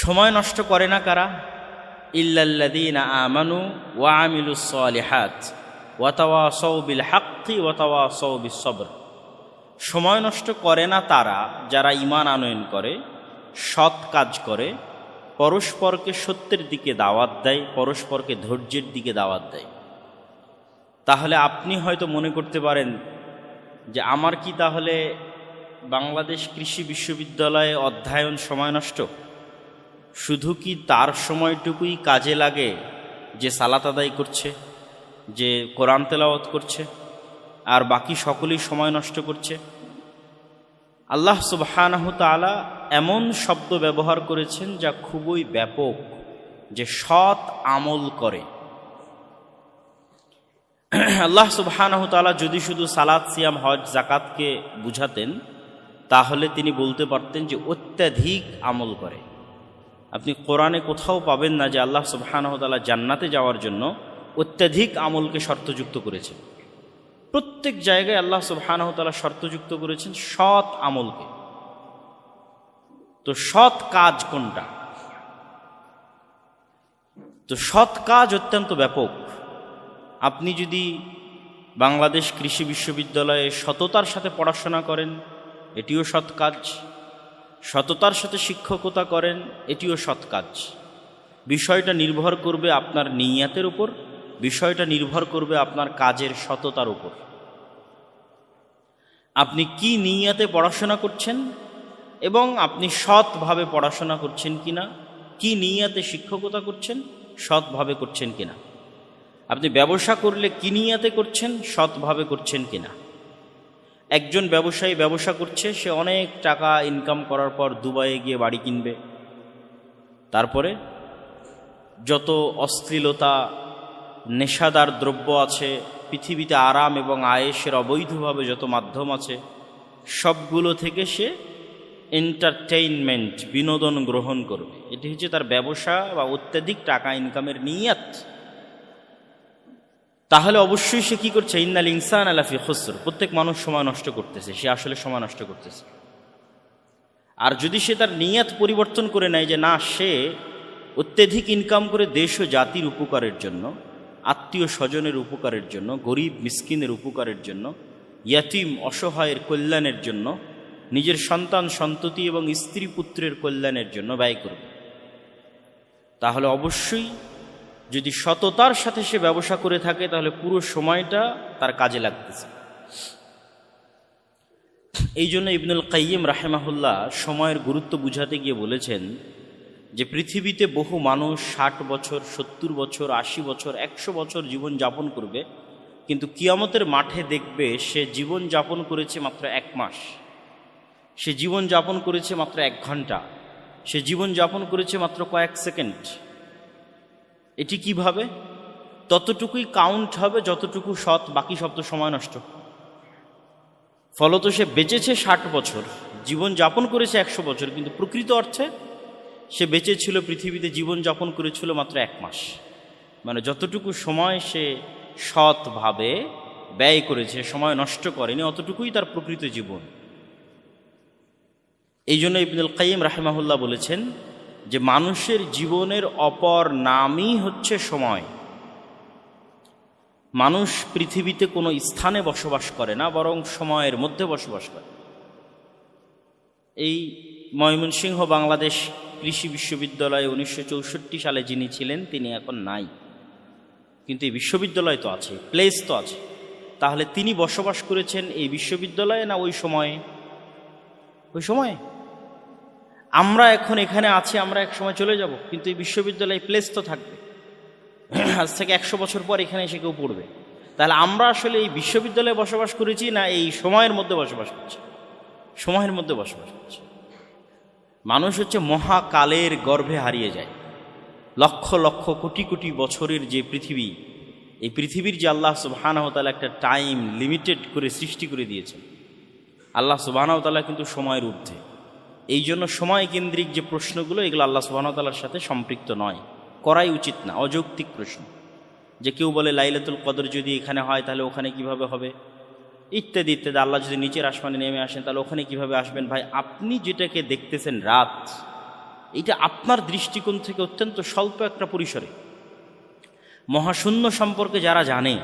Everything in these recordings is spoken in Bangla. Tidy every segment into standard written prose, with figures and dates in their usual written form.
সময় নষ্ট করে না কারা? ইল্লাল্লাযীনা আমানু ওয়া আমিলুস সালিহাত ওয়া তাওয়াসাউ বিল হাক্কি ওয়া তাওয়াসাউ বিস সবর। সময় নষ্ট করে না তারা যারা ঈমান আনয়ন করে, সৎ কাজ করে, পরস্পরকে সত্যের দিকে দাওয়াত দেয়, পরস্পরকে ধৈর্যের দিকে দাওয়াত দেয়। তাহলে আপনি হয়তো মনে করতে পারেন যে আমার কি তাহলে বাংলাদেশ কৃষি বিশ্ববিদ্যালয়ে অধ্যয়ন সময় নষ্ট? শুধু কি তার সময়টুকুই কাজে লাগে যে সালাত আদায় করছে, যে কোরআন তেলাওয়াত করছে, আর বাকি সকলেই সময় নষ্ট করছে? আল্লাহ সুবহানাহু তাআলা এমন শব্দ ব্যবহার করেছেন যা খুবই ব্যাপক, যে সৎ আমল করে। আল্লাহ সুবহানাহু তাআলা যদি শুধু সালাত, সিয়াম, হজ, যাকাতকে বুঝাতেন তাহলে তিনি বলতে পারতেন যে অত্যাধিক আমল করে। আপনি কোরআনে কোথাও পাবেন না যে আল্লাহ সুবহানাহু তাআলা জান্নাতে যাওয়ার জন্য অত্যাধিক আমলকে শর্তযুক্ত করেছেন। প্রত্যেক জায়গায় আল্লাহ সুবহানাহু তাআলা শর্তযুক্ত করেছেন সৎ আমলকে। তো সৎ কাজ কোনটা? তো সৎ কাজ অত্যন্ত ব্যাপক। আপনি যদি বাংলাদেশ কৃষি বিশ্ববিদ্যালয়ে সততার সাথে পড়াশোনা করেন, এটিও সৎ কাজ। সততার সাথে শিক্ষকতা করেন, এটিও সৎ কাজ। বিষয়টা নির্ভর করবে আপনার নিয়তের উপর, বিষয়টা নির্ভর করবে আপনার কাজের সততার উপর। আপনি কি নিয়তে পড়াশোনা করছেন এবং আপনি সৎভাবে পড়াশোনা করছেন কিনা, কি নিয়তে শিক্ষকতা করছেন, সৎভাবে করছেন কিনা। আপনি ব্যবসা করলে কি নিয়তে করছেন, সৎভাবে করছেন কিনা। একজন ব্যবসায়ী ব্যবসা করছে, সে অনেক টাকা ইনকাম করার পর দুবাইয়ে গিয়ে বাড়ি কিনবে, তারপরে যত অশ্লীলতা, নেশাদার দ্রব্য আছে পৃথিবীতে, আরাম এবং আয়েশের অবৈধভাবে যত মাধ্যম আছে, সবগুলো থেকে সে এন্টারটেইনমেন্ট, বিনোদন গ্রহণ করবে। এটি হচ্ছে তার ব্যবসা বা অত্যাধিক টাকা ইনকামের নিয়ত। তাহলে অবশ্যই সে কি করছে? ইন্নাল ইনসানা লাফি খুসর। প্রত্যেক মানুষ সময় নষ্ট করতেছে, সে আসলে সময় নষ্ট করতেছে। আর যদি সে তার নিয়ত পরিবর্তন করে নেয় যে না, সে অত্যাধিক ইনকাম করে দেশ ও জাতির উপকারের জন্য, আত্মীয় স্বজনের উপকারের জন্য, গরিব মিসকিনের উপকারের জন্য, ইয়াতিম অসহায়ের কল্যাণের জন্য, নিজের সন্তান সন্ততি এবং স্ত্রী পুত্রের কল্যাণের জন্য ব্যয় করবে, তাহলে অবশ্যই যদি সততার সাথে সে ব্যবসা করে থাকে তাহলে পুরো সময়টা তার কাজে লাগতেছে। এই জন্য ইবনুল কাইয়িম রাহিমাহুল্লাহ সময়ের গুরুত্ব বুঝাতে গিয়ে বলেছেন যে পৃথিবীতে বহু মানুষ 60 বছর, 70 বছর, 80 বছর, 100 বছর জীবন যাপন করবে, কিন্তু কিয়ামতের মাঠে দেখবে সে জীবন যাপন করেছে মাত্র 1 মাস, সে জীবন যাপন করেছে মাত্র 1 ঘন্টা, সে জীবন যাপন করেছে মাত্র কয়েক সেকেন্ড। এটি কিভাবে? ততটুকুই কাউন্ট হবে যতটুকু সৎ, বাকি সব তো সময় নষ্ট। ফলত সে বেঁচেছে 60 বছর, জীবন যাপন করেছে 100 বছর, কিন্তু প্রকৃত অর্থে সে বেঁচে ছিল, পৃথিবীতে জীবন যাপন করেছিল মাত্র 1 মাস। মানে যতটুকু সময় সে সৎভাবে ব্যয় করেছে, সময় নষ্ট করেনি, অতটুকুই তার প্রকৃত জীবন। এই জন্য ইবনুল কাইয়িম রাহিমাহুল্লাহ বলেছেন যে মানুষের জীবনের অপর নামই হচ্ছে সময়। মানুষ পৃথিবীতে কোনো স্থানে বসবাস করে না, বরং সময়ের মধ্যে বসবাস করে। এই ময়মনসিংহ বাংলাদেশ কৃষি বিশ্ববিদ্যালয়ে 1964 সালে যিনি ছিলেন তিনি এখন নাই, কিন্তু এই বিশ্ববিদ্যালয় তো আছে, প্লেস তো আছে। তাহলে তিনি বসবাস করেছেন এই বিশ্ববিদ্যালয়ে না ওই সময়ে? ওই সময়ে। আমরা এখন এখানে আছি, আমরা এক সময় চলে যাব, কিন্তু এই বিশ্ববিদ্যালয়ে প্লেস তো থাকবে। আজ থেকে 100 বছর পর এখানে এসে কেউ পড়বে। তাহলে আমরা আসলে এই বিশ্ববিদ্যালয়ে বসবাস করেছি না এই সময়ের মধ্যে বসবাস করছি? সময়ের মধ্যে বসবাস করছি। মানুষ হচ্ছে মহাকালের গর্ভে হারিয়ে যায়। লক্ষ লক্ষ কোটি কোটি বছরের যে পৃথিবী, এই পৃথিবীর যে আল্লাহ সুবহানাহু ওয়া তাআলা একটা টাইম লিমিটেড করে সৃষ্টি করে দিয়েছেন, আল্লাহ সুবহানাহু ওয়া তাআলা কিন্তু সময়ের ঊর্ধ্বে। এই জন্য সময় কেন্দ্রিক যে প্রশ্নগুলো, এগুলো আল্লাহ সুবহানাহু ওয়া তাআলার সাথে সম্পৃক্ত নয়, করাই উচিত না, অযৌক্তিক প্রশ্ন। যে কেউ বলে লাইলাতুল কদর যদি এখানে হয় তাহলে ওখানে কিভাবে হবে, ইত্যাদি ইত্যাদি। আল্লাহ যদি নিচের আসমানে নেমে আসেন তাহলে ওখানে কিভাবে আসবেন? ভাই, আপনি যেটাকে দেখতেছেন রাত, এটা আপনার দৃষ্টিকোণ থেকে অত্যন্ত স্বল্প একটা পরিসরে। মহাশূন্য সম্পর্কে যারা জানে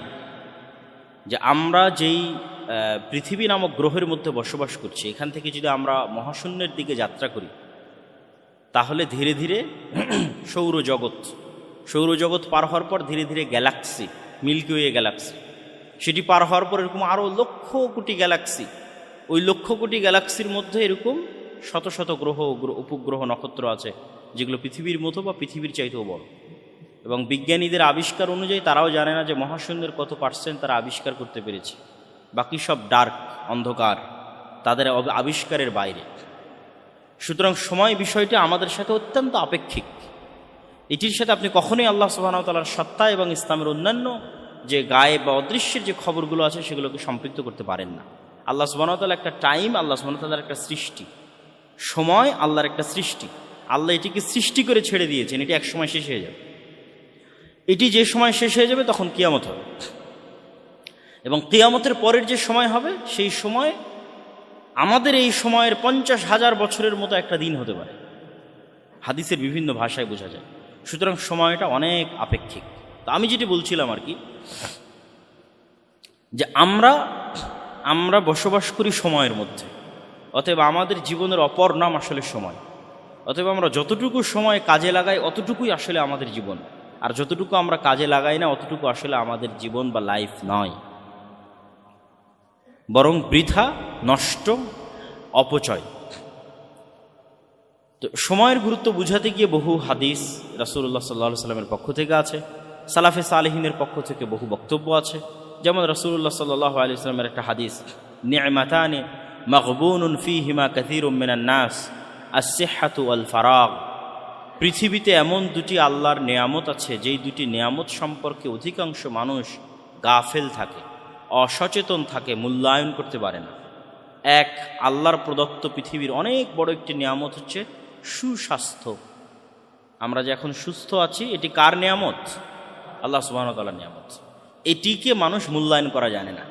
যে আমরা যেই পৃথিবী নামক গ্রহের মধ্যে বসবাস করছি, এখান থেকে যদি আমরা মহাশূন্যের দিকে যাত্রা করি তাহলে ধীরে ধীরে সৌরজগৎ পার হওয়ার পর ধীরে ধীরে গ্যালাক্সি, মিল্কি ওয়ে গ্যালাক্সি, সেটি পার হওয়ার পর এরকম আরও লক্ষ কোটি গ্যালাক্সি, ওই লক্ষ কোটি গ্যালাক্সির মধ্যে এরকম শত শত গ্রহ, উপগ্রহ, নক্ষত্র আছে যেগুলো পৃথিবীর মতো বা পৃথিবীর চাইতেও বড়। এবং বিজ্ঞানীদের আবিষ্কার অনুযায়ী তারাও জানে না যে মহাশূন্যের কত পার্সেন্ট তারা আবিষ্কার করতে পেরেছে, বাকি সব ডার্ক, অন্ধকার, তাদের আবিষ্কারের বাইরে। সুতরাং সময় বিষয়টা আমাদের সাথে অত্যন্ত আপেক্ষিক। এটির সাথে আপনি কখনোই আল্লাহ সুবহানাহু ওয়া তাআলার সত্তা এবং ইসলামের অন্যান্য যে গায়েব বা অদৃশ্যের যে খবরগুলো আছে সেগুলোকে সম্পৃক্ত করতে পারেন না। আল্লাহ সুবহানাহু ওয়া তাআলা একটা টাইম, আল্লাহ সুবহানাহু ওয়া তাআলার একটা সৃষ্টি, সময় আল্লাহর একটা সৃষ্টি। আল্লাহ এটিকে সৃষ্টি করে ছেড়ে দিয়েছেন, এটি এক সময় শেষ হয়ে যাবে। এটি যে সময় শেষ হয়ে যাবে তখন কিয়ামত হবে, এবং কিয়ামতের পরের যে সময় হবে সেই সময় আমাদের এই সময়ের 50,000 বছরের মতো একটা দিন হতে পারে। হাদিসের বিভিন্ন ভাষায় বোঝা যায়। সুতরাং সময়টা অনেক আপেক্ষিক। তো আমি যেটি বলছিলাম আর কি, যে আমরা বসবাস করি সময়ের মধ্যে, অতএব আমাদের জীবনের অপর নাম আসলে সময়। অতএব আমরা যতটুকু সময় কাজে লাগাই অতটুকুই আসলে আমাদের জীবন, আর যতটুকু আমরা কাজে লাগাই না অতটুকু আসলে আমাদের জীবন বা লাইফ নয়, বরং বৃথা, নষ্ট, অপচয়। তো সময়ের গুরুত্ব বুঝাতে গিয়ে বহু হাদিস রাসূলুল্লাহ সাল্লাল্লাহু আলাইহি ওয়াসাল্লামের পক্ষ থেকে আছে, সালাফে সালেহিনের পক্ষ থেকে বহু বক্তব্য আছে। যেমন রাসূলুল্লাহ সাল্লাল্লাহু আলাইহি ওয়াসাল্লামের একটা হাদিস, নি'মাতানি মাগবুনুন ফীহিমা কাসীরুম মিনান নাস, আস-সিহহাতু ওয়াল ফারাগ। পৃথিবীতে এমন দুটি আল্লাহর নেয়ামত আছে যেই দুটি নেয়ামত সম্পর্কে অধিকাংশ মানুষ গাফেল থাকে, অসচেতন থাকে, মূল্যায়ন করতে পারে না। এক, আল্লাহর প্রদত্ত পৃথিবীর অনেক বড় একটি নেয়ামত হচ্ছে সুস্বাস্থ্য। আমরা যে এখন সুস্থ আছি এটি কার নেয়ামত? আল্লাহ সুবহানাহু ওয়া তাআলার নেয়ামত। এটিকে মানুষ মূল্যায়ন করা জানে না,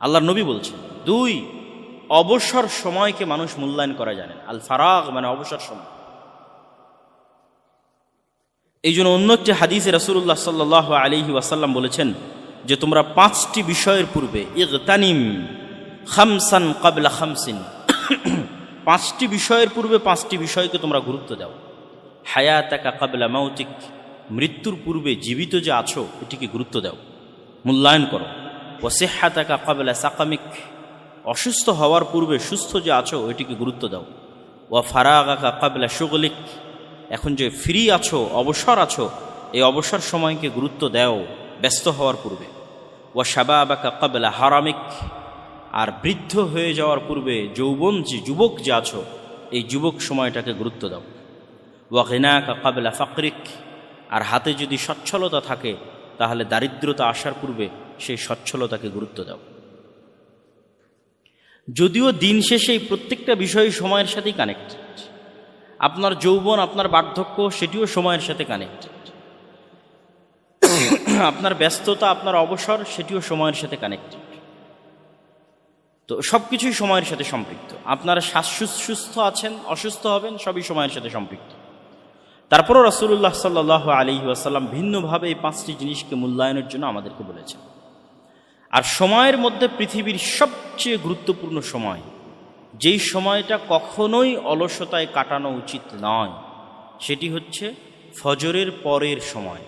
আল্লাহর নবী বলছেন। দুই, অবসর সময়কে মানুষ মূল্যায়ন করা জানে না। আল ফারাগ মানে অবসর সময়। এই জন্য অন্য একটি হাদিসে রাসূলুল্লাহ সাল্লাল্লাহু আলাইহি ওয়াসাল্লাম বলেছেন যে তোমরা 5টি বিষয়ের পূর্বে, ইগতানিম খামসান ক্বাবলা খামসিন, 5টি বিষয়ের পূর্বে 5টি বিষয়কে তোমরা গুরুত্ব দাও। হায়াতাকা ক্বাবলা মাউতিক, মৃত্যুর পূর্বে জীবিত যে আছো এটিকে গুরুত্ব দাও, মূল্যায়ন করো। ওয়া সিহহাতাকা ক্বাবলা সাকামিক, অসুস্থ হওয়ার পূর্বে সুস্থ যে আছো এটিকে গুরুত্ব দাও। ওয়া ফারাগাকা ক্বাবলা শুগলিক, এখন যে ফ্রি আছো, অবসর আছো, এই অবসর সময়কে গুরুত্ব দাও ব্যস্ত হওয়ার পূর্বে। ওয়া শাবাবাকা ক্বাবলা হারামিক, আর বৃদ্ধ হয়ে যাওয়ার পূর্বে যৌবন যে যুবক যে আছো এই যুবক সময়টাকে গুরুত্ব দাও। ওয়া গিনাকা ক্বাবলা ফাকরিক, আর হাতে যদি সচ্ছলতা থাকে তাহলে দারিদ্রতা আসার পূর্বে সেই সচ্ছলতাকে গুরুত্ব দাও। যদিও দিন শেষে এই প্রত্যেকটা বিষয় সময়ের সাথেই কানেক্টেড। আপনার যৌবন, আপনার বার্ধক্য সেটিও সময়ের সাথে কানেক্টেড। আপনার ব্যস্ততা, আপনার অবসর সেটিও সময়ের সাথে কানেক্টেড। তো সব কিছুই সময়ের সাথে সম্পৃক্ত। আপনারা সুস্থ আছেন, অসুস্থ হবেন, সবই সময়ের সাথে সম্পৃক্ত। তারপরও রাসূলুল্লাহ সাল্লাল্লাহু আলাইহি ওয়াসাল্লাম ভিন্নভাবে এই 5টি জিনিসকে মূল্যায়নের জন্য আমাদেরকে বলেছেন। আর সময়ের মধ্যে পৃথিবীর সবচেয়ে গুরুত্বপূর্ণ সময়, যেই সময়টা কখনোই অলসতায় কাটানো উচিত নয়, সেটি হচ্ছে ফজরের পরের সময়।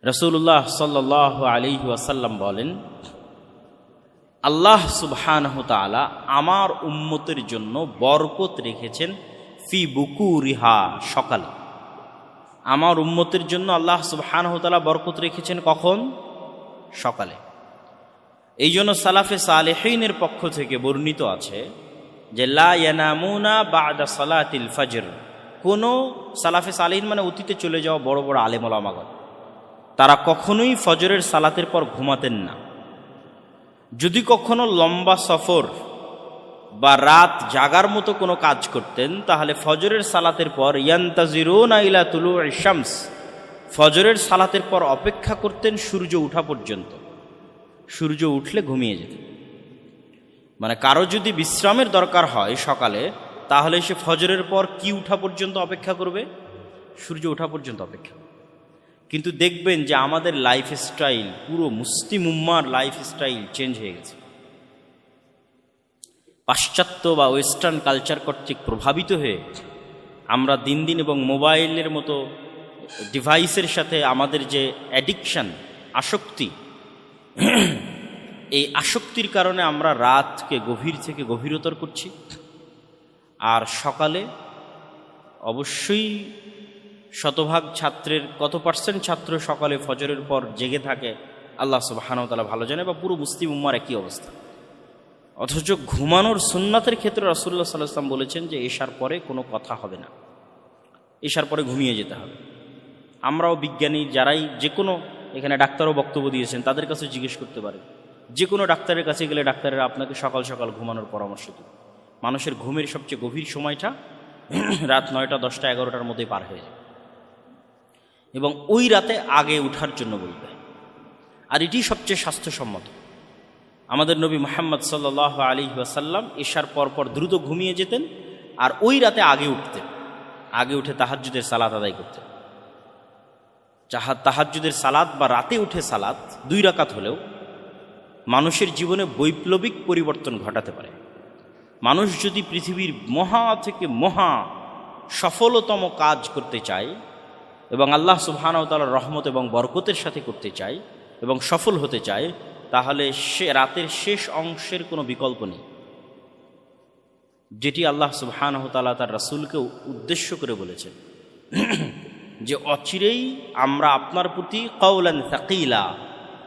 রাসূলুল্লাহ সাল্লাল্লাহু আলাইহি ওয়াসাল্লাম বলেন, আল্লাহ সুবহানাহু ওয়া তাআলা আমার উম্মতের জন্য বরকত রেখেছেন ফি বুকুরিহা, সকালে। আমার উম্মতের জন্য আল্লাহ সুবহানাহু ওয়া তাআলা বরকত রেখেছেন কখন? সকালে। এই জন্য সালাফে সালেহিনের পক্ষ থেকে বর্ণিত আছে যে লা ইয়ানামুনা বা'দা সালাতিল ফজর। কোনো সালাফে সালেহিন মানে অতীতে চলে যাওয়া বড় বড় আলেম ওলামাগণ, তারা কখনোই ফজরের সালাতের পর ঘুমাতেন না। যদি কখনো লম্বা সফর বা রাত জাগার মতো কোনো কাজ করতেন তাহলে ফজরের সালাতের পর ইয়ান্তাজিরুনা ইলা তুলুইশ শামস, ফজরের সালাতের পর অপেক্ষা করতেন সূর্য ওঠা পর্যন্ত। সূর্য উঠলে ঘুমিয়ে যেতেন। মানে কারো যদি বিশ্রামের দরকার হয় সকালে, তাহলে সে ফজরের পর কি উঠা পর্যন্ত অপেক্ষা করবে? সূর্য ওঠা পর্যন্ত অপেক্ষা। কিন্তু দেখবেন যে আমাদের লাইফস্টাইল, পুরো মুসলিম উম্মার লাইফস্টাইল চেঞ্জ হয়ে গেছে। পাশ্চাত্য বা ওয়েস্টার্ন কালচার কর্তৃক প্রভাবিত হয়ে আমরা দিন দিন, এবং মোবাইলের মতো ডিভাইসের সাথে আমাদের যে অ্যাডিকশান, আসক্তি, এই আসক্তির কারণে আমরা রাতকে গভীর থেকে গভীরতর করছি। আর সকালে অবশ্যই শতভাগ ছাত্রের কত পার্সেন্ট ছাত্র সকালে ফজরের পর জেগে থাকে আল্লাহ সুবহানাহু ওয়া তাআলা ভালো জানে, বা পুরো মুসলিম উম্মার একই অবস্থা। অথচ ঘুমানোর সুন্নাতের ক্ষেত্রে রাসূলুল্লাহ সাল্লাল্লাহু আলাইহি ওয়াসাল্লাম বলেছেন যে এশার পরে কোনো কথা হবে না, এশার পরে ঘুমিয়ে যেতে হবে। আমরাও বিজ্ঞানী যারাই, যে কোনো, এখানে ডাক্তারও বক্তব্য দিয়েছেন, তাদের কাছে জিজ্ঞেস করতে পারে। যে কোনো ডাক্তারের কাছে গেলে ডাক্তারেরা আপনাকে সকাল সকাল ঘুমানোর পরামর্শ দেবে। মানুষের ঘুমের সবচেয়ে গভীর সময়টা রাত 9টা, 10টা, 11টার মধ্যে পার হয়ে যায়, এবং ওই রাতে আগে উঠার জন্য বলবে। আর এটি সবচেয়ে স্বাস্থ্যসম্মত। আমাদের নবী মুহাম্মদ সাল্লাল্লাহু আলাইহি ওয়াসাল্লাম এশার পরপর দ্রুত ঘুমিয়ে যেতেন, আর ওই রাতে আগে উঠতেন, আগে উঠে তাহাজ্জুদের সালাত আদায় করতেন। তাহাজ্জুদের সালাত বা রাতে উঠে সালাত 2 রাকাত হলেও মানুষের জীবনে বৈপ্লবিক পরিবর্তন ঘটাতে পারে। মানুষ যদি পৃথিবীর মহা থেকে মহা সফলতম কাজ করতে চায়, এবং আল্লাহ সুবহানাহু ওয়া তাআলার রহমত এবং বরকতের সাথে করতে চায় এবং সফল হতে চায়, তাহলে সে রাতের শেষ অংশের কোনো বিকল্প নেই, যেটি আল্লাহ সুবহানাহু ওয়া তাআলা তার রাসূলকে উদ্দেশ্য করে বলেছেন যে অচিরেই আমরা আপনার প্রতি কওলান সাকিলা,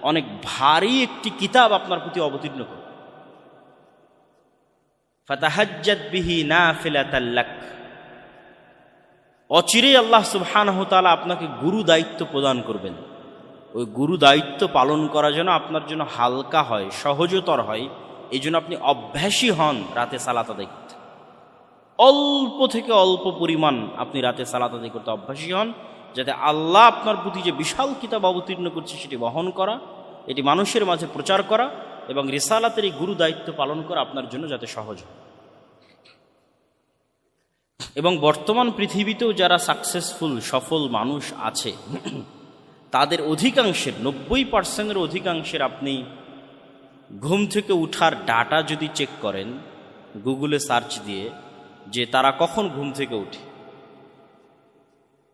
অনেক ভারী একটি কিতাব আপনার প্রতি অবতীর্ণ করব। ফাতাহাজ্জাদ বিহি নাফিলাতাল লাক, অচিরেই আল্লাহ সুবহানাহু ওয়া তাআলা আপনাকে গুরু দায়িত্ব প্রদান করবেন। ওই গুরু দায়িত্ব পালন করা যেন আপনার জন্য হালকা হয়, সহজতর হয়, এই জন্য আপনি অভ্যাসী হন রাতে সালাত আদায় করতে। অল্প থেকে অল্প পরিমাণ আপনি রাতে সালাত আদায় করতে অভ্যাসী হন, যাতে আল্লাহ আপনার প্রতি যে বিশাল কিতাব অবতীর্ণ করছে সেটি বহন করা, এটি মানুষের মাঝে প্রচার করা, এবং রিসালাতের এই গুরু দায়িত্ব পালন করা আপনার জন্য যাতে সহজ হয়। এবং বর্তমান পৃথিবীতেও যারা সাকসেসফুল, সফল মানুষ আছে, তাদের অধিকাংশের 90% অধিকাংশের আপনি ঘুম থেকে উঠার ডাটা যদি চেক করেন গুগলে সার্চ দিয়ে, যে তারা কখন ঘুম থেকে উঠে,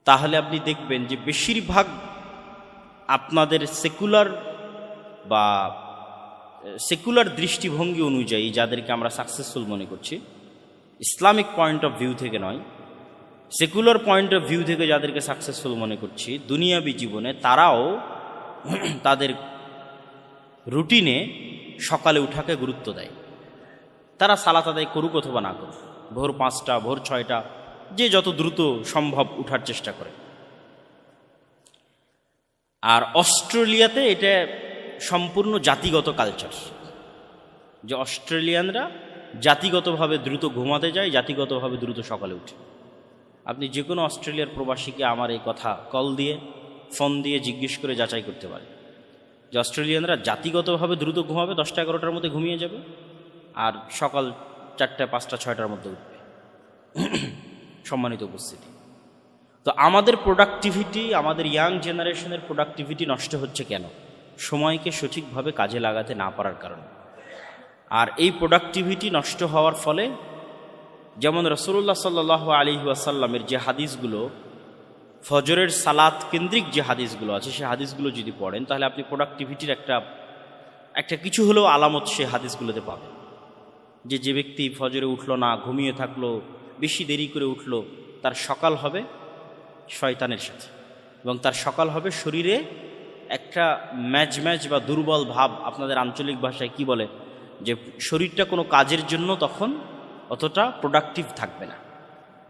তাহলে আপনি দেখবেন যে বেশিরভাগ আপনাদের সেকুলার দৃষ্টিভঙ্গি অনুযায়ী যাদেরকে আমরা সাকসেসফুল মনে করছি, ইসলামিক পয়েন্ট অফ ভিউ থেকে নয়, সেকুলার পয়েন্ট অফ ভিউ থেকে যাদেরকে সাকসেসফুল মনে করছি দুনিয়াবী জীবনে, তারাও তাদের রুটিনে সকালে উঠাকে গুরুত্ব দেয়। তারা সালাত আদায় করুক অথবা না করুক, ভোর 5টা, ভোর 6টা, যে যত দ্রুত সম্ভব উঠার চেষ্টা করে। আর অস্ট্রেলিয়াতে এটা সম্পূর্ণ জাতিগত কালচার, যে অস্ট্রেলিয়ানরা জাতিগতভাবে দ্রুত ঘুমাতে যায়, জাতিগতভাবে দ্রুত সকালে উঠে। আপনি যে কোনো অস্ট্রেলিয়ার প্রবাসীকে আমার এই কথা কল দিয়ে, ফোন দিয়ে জিজ্ঞেস করে যাচাই করতে পারে যে অস্ট্রেলিয়ানরা জাতিগতভাবে দ্রুত ঘুমাবে, 10টা 11টার মধ্যে ঘুমিয়ে যাবে, আর সকাল 4টা 5টা 6টার মধ্যে উঠবে। সম্মানিত উপস্থিতি, তো আমাদের প্রোডাক্টিভিটি, আমাদের ইয়াং জেনারেশনের প্রোডাক্টিভিটি নষ্ট হচ্ছে কেন? সময়কে সঠিকভাবে কাজে লাগাতে না পারার কারণে। আর এই প্রোডাক্টিভিটি নষ্ট হওয়ার ফলে, যেমন রাসূলুল্লাহ সাল্লাল্লাহু আলাইহি ওয়াসাল্লামের যে হাদিসগুলো, ফজরের সালাত কেন্দ্রিক যে হাদিসগুলো আছে, সেই হাদিসগুলো যদি পড়েন, তাহলে আপনি প্রোডাক্টিভিটির একটা কিছু হলেও আলামত সেই হাদিসগুলোতে পাবেন। যে ব্যক্তি ফজরে উঠলো না, ঘুমিয়ে থাকলো, বেশি দেরি করে উঠলো, তার সকাল হবে শয়তানের সাথে, এবং তার সকাল হবে শরীরে একটা ম্যাজ বা দুর্বল ভাব, আপনাদের আঞ্চলিক ভাষায় কি বলে, যে শরীরটা কোনো কাজের জন্য তখন অতটা প্রোডাক্টিভ থাকবে না,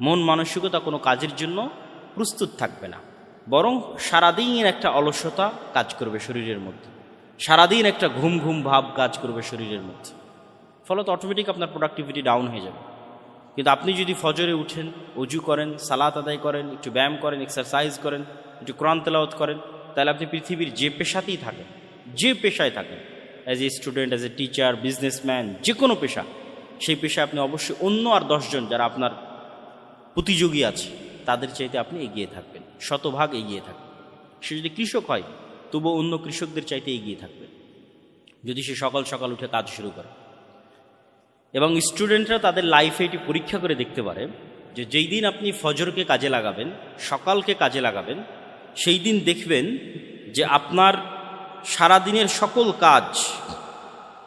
মন মানসিকতা কোনো কাজের জন্য প্রস্তুত থাকবে না, বরং সারাদিন একটা অলসতা কাজ করবে শরীরের মধ্যে, সারাদিন একটা ঘুম ঘুম ভাব কাজ করবে শরীরের মধ্যে, ফলত অটোমেটিক আপনার প্রোডাক্টিভিটি ডাউন হয়ে যাবে। কিন্তু আপনি যদি ফজরে উঠেন, অজু করেন, সালাত আদায় করেন, একটু ব্যায়াম করেন, এক্সারসাইজ করেন, একটু কোরআন তেলাওয়াত করেন, তাহলে আপনি পৃথিবীর যে পেশাতেই থাকেন, যে পেশায় থাকেন, as a student, as a teacher, businessman, যে কোনো পেশা, সেই পেশায় আপনি অবশ্যই অন্য আর 10 জন যারা আপনার প্রতিযোগী আছে তাদের চাইতে আপনি এগিয়ে থাকবেন, শতভাগ এগিয়ে থাকবেন। সে যদি কৃষক হয় তবুও অন্য কৃষকদের চাইতে এগিয়ে থাকবেন যদি সে সকাল সকাল উঠে কাজ শুরু করে। এবং স্টুডেন্টরা তাদের লাইফে এটি পরীক্ষা করে দেখতে পারে যে যেই দিন আপনি ফজরকে কাজে লাগাবেন, সকালকে কাজে লাগাবেন, সেই দিন দেখবেন যে আপনার সারাদিনের সকল কাজ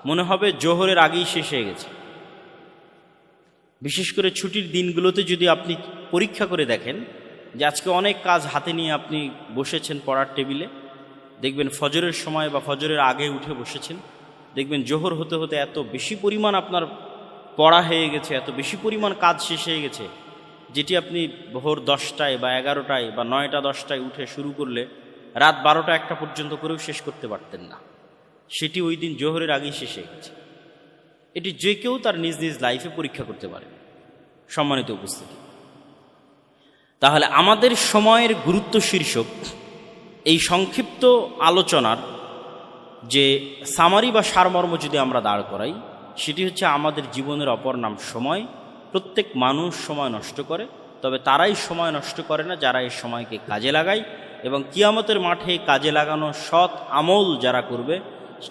মনে হবে জোহরের আগেই শেষ হয়ে গেছে। বিশেষ করে ছুটির দিনগুলোতে যদি আপনি পরীক্ষা করে দেখেন যে আজকে অনেক কাজ হাতে নিয়ে আপনি বসেছেন পড়ার টেবিলে, দেখবেন ফজরের সময় বা ফজরের আগে উঠে বসেছেন, দেখবেন জোহর হতে হতে এত বেশি পরিমাণ আপনার পড়া হয়ে গেছে, এত বেশি পরিমাণ কাজ শেষ হয়ে গেছে, যেটি আপনি ভোর 10টায় বা 11টায় বা 9টা 10টায় উঠে শুরু করলে রাত 12টা 1টা পর্যন্ত করেও শেষ করতে পারতেন না, সেটি ওই দিন জোহরের আগেই শেষ হয়ে গেছে। এটি যে কেউ তার নিজ নিজ লাইফে পরীক্ষা করতে পারে। সম্মানিত উপস্থিতি, তাহলে আমাদের সময়ের গুরুত্ব শীর্ষক এই সংক্ষিপ্ত আলোচনার যে সামারি বা সারমর্ম যদি আমরা দাঁড় করাই, সেটি হচ্ছে আমাদের জীবনের অপর নাম সময়। প্রত্যেক মানুষ সময় নষ্ট করে, তবে তারাই সময় নষ্ট করে না যারা এই সময়কে কাজে লাগায়, এবং কিয়ামতের মাঠে কাজে লাগানো সৎ আমল যারা করবে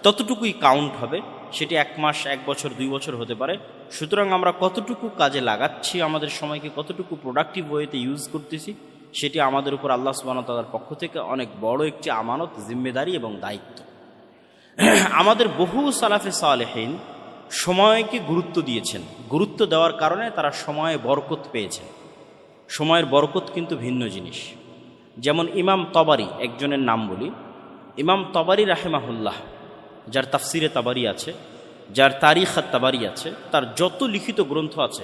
ততটুকুই কাউন্ট হবে। সেটি 1 মাস, 1 বছর, 2 বছর হতে পারে। সুতরাং আমরা কতটুকু কাজে লাগাচ্ছি, আমাদের সময়কে কতটুকু প্রোডাক্টিভ ওয়েতে ইউজ করতেছি, সেটি আমাদের উপর আল্লাহ সুবহানাহু ওয়া তাআলার পক্ষ থেকে অনেক বড় একটি আমানত, জিম্মেদারি এবং দায়িত্ব। আমাদের বহু সালাফে সালেহিন সময়কে গুরুত্ব দিয়েছেন। গুরুত্ব দেওয়ার কারণে তারা সময়ে বরকত পেয়েছেন। সময়ের বরকত কিন্তু ভিন্ন জিনিস। যেমন ইমাম তবারি, একজনের নাম বলি, ইমাম তবারি রাহিমাহুল্লাহ, যার তাফসিরে তাবারি আছে, যার তারিখ তাবারি আছে, তার যত লিখিত গ্রন্থ আছে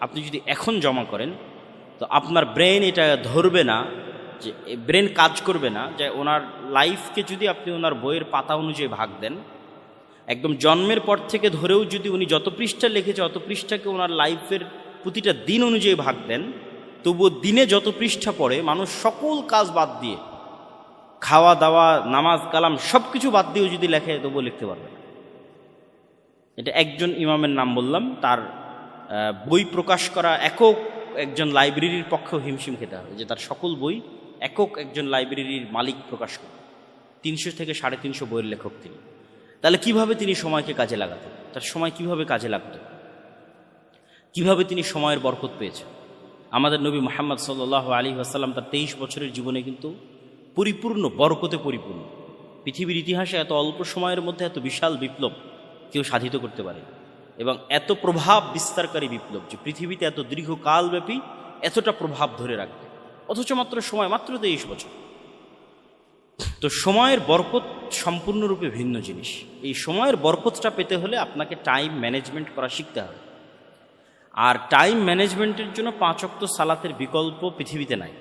আপনি যদি এখন জমা করেন তো আপনার ব্রেন এটা ধরবে না, যে ব্রেন কাজ করবে না যে ওনার লাইফকে যদি আপনি ওনার বইয়ের পাতা অনুযায়ী ভাগ দেন, একদম জন্মের পর থেকে ধরেও যদি উনি যত পৃষ্ঠা লিখেছে অত পৃষ্ঠাকে ওনার লাইফের প্রতিটা দিন অনুযায়ী ভাগ দেন, তবুও দিনে যত পৃষ্ঠা পড়ে মানুষ সকল কাজ বাদ দিয়ে, খাওয়া দাওয়া, নামাজ কালাম সব কিছু বাদ দিয়েও যদি লেখে তবুও লিখতে পারবে না। এটা একজন ইমামের নাম বললাম, তার বই প্রকাশ করা একক একজন লাইব্রেরির পক্ষেও হিমশিম খেতে হবে, যে তার সকল বই একক একজন লাইব্রেরির মালিক প্রকাশ করে। 300 থেকে 350 বইয়ের লেখক তিনি। তাহলে কিভাবে তিনি সময়কে কাজে লাগাতেন, তার সময় কিভাবে কাজে লাগত, কিভাবে তিনি সময়ের বরকত পেয়েছেন। আমাদের নবী মুহাম্মদ সাল্লাল্লাহু আলাইহি ওয়াসাল্লাম তার 23 বছরের জীবনে কিন্তু পরিপূর্ণ বরকতে পরিপূর্ণ। পৃথিবীর ইতিহাসে এত অল্প সময়ের মধ্যে এত বিশাল বিপ্লব কেউ সাধিত করতে পারে, এবং এত প্রভাব বিস্তারকারী বিপ্লব যে পৃথিবীতে এত দীর্ঘকালব্যাপী এতটা প্রভাব ধরে রাখবে, অথচ মাত্র 23 বছর। তো সময়ের বরকত সম্পূর্ণরূপে ভিন্ন জিনিস। এই সময়ের বরকতটা পেতে হলে আপনাকে টাইম ম্যানেজমেন্ট করা শিখতে হবে। আর টাইম ম্যানেজমেন্টের জন্য 5 ওয়াক্ত সালাতের বিকল্প পৃথিবীতে নাই।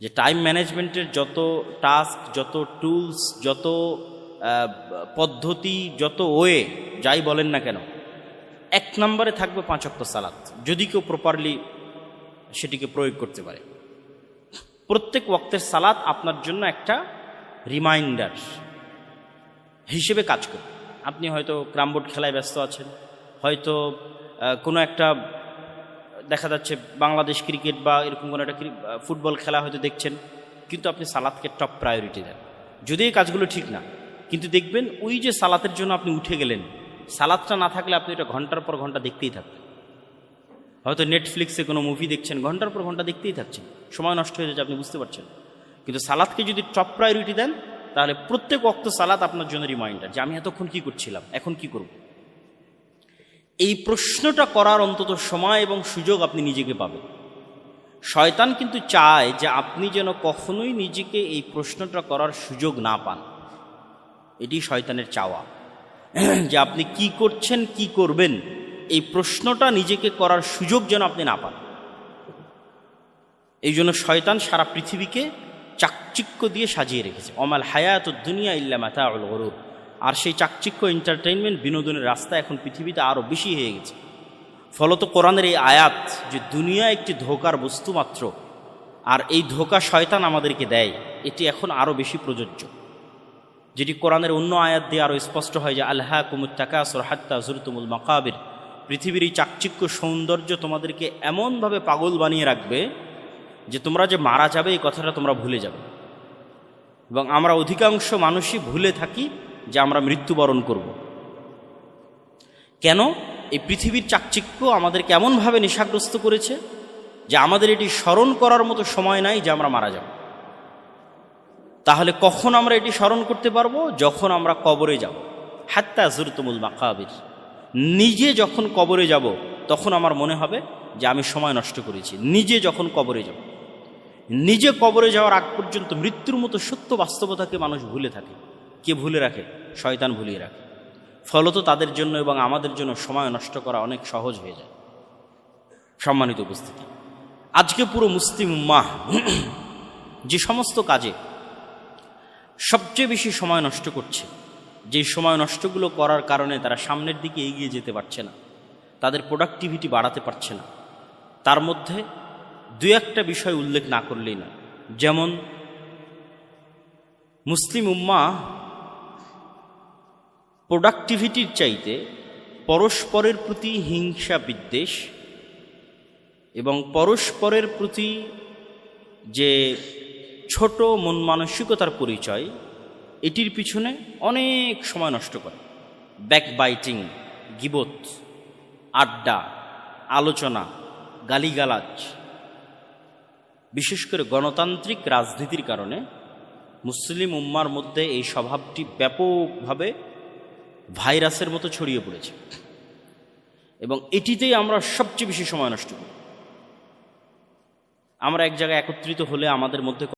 যে টাইম ম্যানেজমেন্টের যত টাস্ক, যত টুলস, যত পদ্ধতি, যত ওয়ে যাই বলেন না কেন, 1 নম্বরে থাকবে 5 ওয়াক্ত সালাত, যদি কেউ প্রপারলি সেটিকে প্রয়োগ করতে পারে। প্রত্যেক ওয়াক্তের সালাত আপনার জন্য একটা রিমাইন্ডার হিসেবে কাজ করবে। আপনি হয়তো ক্রামবোর্ড খেলায় ব্যস্ত আছেন, হয়তো কোনো একটা দেখা যাচ্ছে বাংলাদেশ ক্রিকেট বা এরকম কোনো একটা ফুটবল খেলা হয়তো দেখছেন, কিন্তু আপনি সালাতকে টপ প্রায়োরিটি দেন। যদি এই কাজগুলো ঠিক না, কিন্তু দেখবেন ওই যে সালাতের জন্য আপনি উঠে গেলেন, সালাতটা না থাকলে আপনি এটা ঘন্টার পর ঘন্টা দেখতেই থাকবেন। হয়তো নেটফ্লিক্সে কোনো মুভি দেখছেন, ঘন্টার পর ঘন্টা দেখতেই থাকছেন, সময় নষ্ট হয়ে যাচ্ছে, আপনি বুঝতে পারছেন। কিন্তু সালাতকে যদি টপ প্রায়োরিটি দেন, তাহলে প্রত্যেক ওয়াক্ত সালাত আপনার জন্য রিমাইন্ডার যে আমি এতক্ষণ কি করছিলাম, এখন কি করব। এই প্রশ্নটা করার অন্তত সময় এবং সুযোগ আপনি নিজেকে পাবেন। শয়তান কিন্তু চায় যে আপনি যেন কখনোই নিজেকে এই প্রশ্নটা করার সুযোগ না পান। এটি শয়তানের চাওয়া, যে আপনি কি করছেন, কি করবেন, এই প্রশ্নটা নিজেকে করার সুযোগ যেন আপনি না পান। এই জন্য শয়তান সারা পৃথিবীকে চাকচিক্য দিয়ে সাজিয়ে রেখেছে। অমাল হায়াতুদ দুনিয়া ইল্লা মাতাউল গুরুর। আর সেই চাকচিক্য, এন্টারটেইনমেন্ট, বিনোদনের রাস্তা এখন পৃথিবীতে আরও বেশি হয়ে গেছে। ফলত কোরআনের এই আয়াত যে দুনিয়া একটি ধোঁকার বস্তু মাত্র, আর এই ধোঁকা শয়তান আমাদেরকে দেয়, এটি এখন আরও বেশি প্রযোজ্য। যেটি কোরআনের অন্য আয়াত দিয়ে আরও স্পষ্ট হয় যে আল্লাহকুমুত তাকাসুর হাত্তা যুরতুমুল মাকাবির, পৃথিবীর এই চাকচিক্য সৌন্দর্য তোমাদেরকে এমনভাবে পাগল বানিয়ে রাখবে যে তোমরা যে মারা যাবে এই কথাটা তোমরা ভুলে যাবে। এবং আমরা অধিকাংশ মানুষই ভুলে থাকি যে আমরা মৃত্যুবরণ করব। কেন? এই পৃথিবীর চাকচিক্য আমাদেরকে এমনভাবে নেশাগ্রস্ত করেছে যে আমাদের এটি স্মরণ করার মতো সময় নাই যে আমরা মারা যাব। তাহলে কখন আমরা এটি স্মরণ করতে পারবো? যখন আমরা কবরে যাব। হাত্তা যুরতুমুল মাকাবির, নিজে যখন কবরে যাব তখন আমার মনে হবে যে আমি সময় নষ্ট করেছি। নিজে যখন কবরে যাব, নিজে কবরে যাওয়ার আগ পর্যন্ত মৃত্যুর মতো সত্য বাস্তবতাকে মানুষ ভুলে থাকে। কে ভুলে রাখে? শয়তান ভুলিয়ে রাখে। ফলত তাদের জন্য এবং আমাদের জন্য সময় নষ্ট করা অনেক সহজ হয়ে যায়। সম্মানিত উপস্থিতি, আজকে পুরো মুসলিম উম্মাহ যে সমস্ত কাজে সবচেয়ে বেশি সময় নষ্ট করছে, যে সময় নষ্টগুলো করার কারণে তারা সামনের দিকে এগিয়ে যেতে পারছে না, তাদের প্রোডাক্টিভিটি বাড়াতে পারছে না, তার মধ্যে দু একটা বিষয় উল্লেখ না করলেই না। যেমন মুসলিম উম্মাহ প্রোডাক্টিভিটির চাইতে পরস্পরের প্রতি হিংসা বিদ্বেষ এবং পরস্পরের প্রতি যে ছোট মন মানসিকতার পরিচয়, এটির পিছনে অনেক সময় নষ্ট করে। ব্যাকবাইটিং, গিবত, আড্ডা, আলোচনা, গালিগালাজ, বিশেষ করে গণতান্ত্রিক রাজনীতির কারণে মুসলিম উম্মার মধ্যে এই স্বভাবটি ব্যাপকভাবে ভাইরাসের মতো ছড়িয়ে পড়েছে এবং এটিতেই আমরা সবচেয়ে বেশি সময় নষ্ট করি। আমরা এক জায়গায় একত্রিত হলে আমাদের মধ্যে